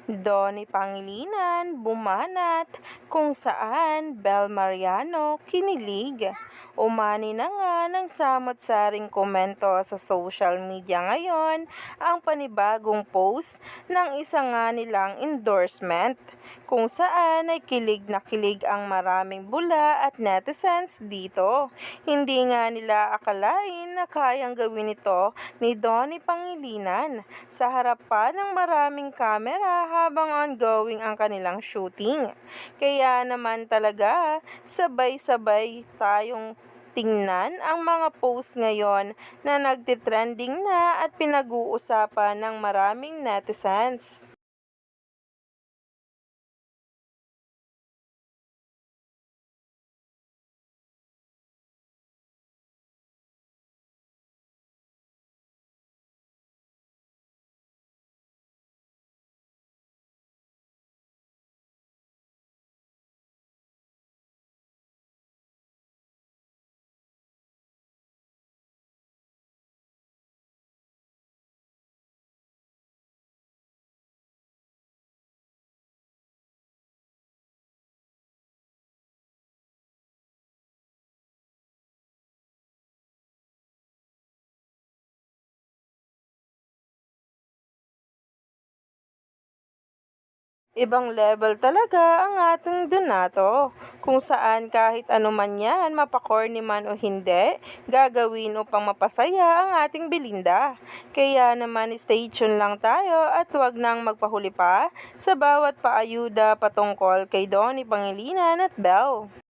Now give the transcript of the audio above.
Donnie Pangilinan bumanat kung saan Bel Mariano kinilig. Umani na nga ng samot-saring komento sa social media ngayon ang panibagong post ng isa nga nilang endorsement kung saan ay kilig na kilig ang maraming bula at netizens dito. Hindi nga nila akalain na kayang gawin ito ni Donnie Pangilinan sa harapan ng maraming kamera habang ongoing ang kanilang shooting. Kaya naman talaga sabay-sabay tayong tingnan ang mga post ngayon na nagtitrending na at pinag-uusapan ng maraming netizens. Ibang level talaga ang ating Donato, kung saan kahit ano man yan, mapakorny man o hindi, gagawin upang mapasaya ang ating Belinda. Kaya naman stay tuned lang tayo at huwag nang magpahuli pa sa bawat paayuda patungkol kay Donnie Pangilinan at Belle.